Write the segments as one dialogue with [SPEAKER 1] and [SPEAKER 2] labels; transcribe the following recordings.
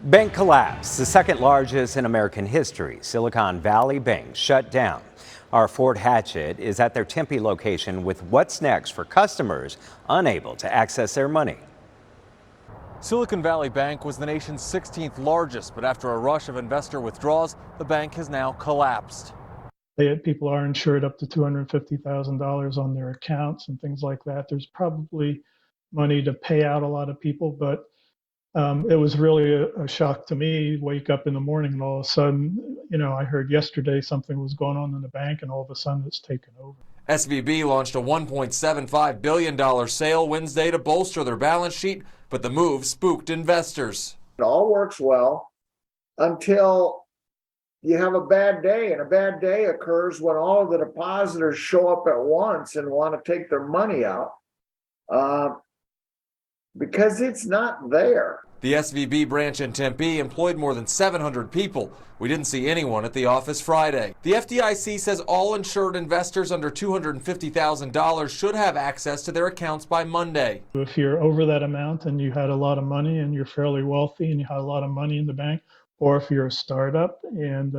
[SPEAKER 1] Bank collapse, the second largest in American history. Silicon Valley Bank shut down. Our Fort Hatchett is at their Tempe location with what's next for customers unable to access their money.
[SPEAKER 2] Silicon Valley Bank was the nation's 16th largest, but after a rush of investor withdrawals, the bank has now collapsed.
[SPEAKER 3] People are insured up to $250,000 on their accounts and things like that. There's probably money to pay out a lot of people, but it was really a shock to me. Wake up in the morning and all of a sudden, I heard yesterday something was going on in the bank, and all of a sudden it's taken over.
[SPEAKER 2] SVB launched a $1.75 billion sale Wednesday to bolster their balance sheet, but the move spooked investors.
[SPEAKER 4] It all works well until you have a bad day, and a bad day occurs when all of the depositors show up at once and want to take their money out because it's not there.
[SPEAKER 2] The SVB branch in Tempe employed more than 700 people. We didn't see anyone at the office Friday. The FDIC says all insured investors under $250,000 should have access to their accounts by Monday.
[SPEAKER 3] If you're over that amount and you had a lot of money and you're fairly wealthy and you had a lot of money in the bank, or if you're a startup and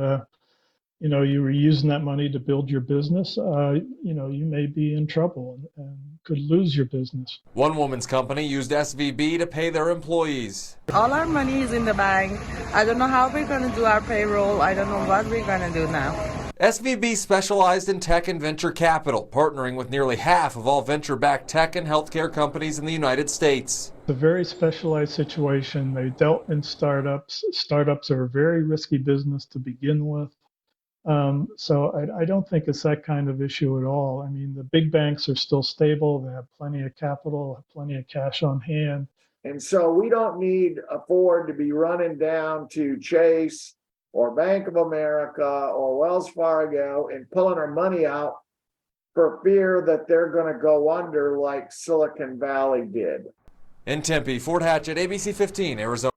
[SPEAKER 3] you were using that money to build your business, you may be in trouble and could lose your business.
[SPEAKER 2] One woman's company used SVB to pay their employees.
[SPEAKER 5] All our money is in the bank. I don't know how we're going to do our payroll. I don't know what we're going to do now.
[SPEAKER 2] SVB specialized in tech and venture capital, partnering with nearly half of all venture-backed tech and healthcare companies in the United States.
[SPEAKER 3] It's a very specialized situation. They dealt in startups. Startups are a very risky business to begin with. So I don't think it's that kind of issue at all. I mean, the big banks are still stable. They have plenty of capital, have plenty of cash on hand.
[SPEAKER 4] And so we don't need afford to be running down to Chase or Bank of America or Wells Fargo and pulling our money out for fear that they're going to go under like Silicon Valley did.
[SPEAKER 2] In Tempe, Fort Hatchett, ABC 15, Arizona.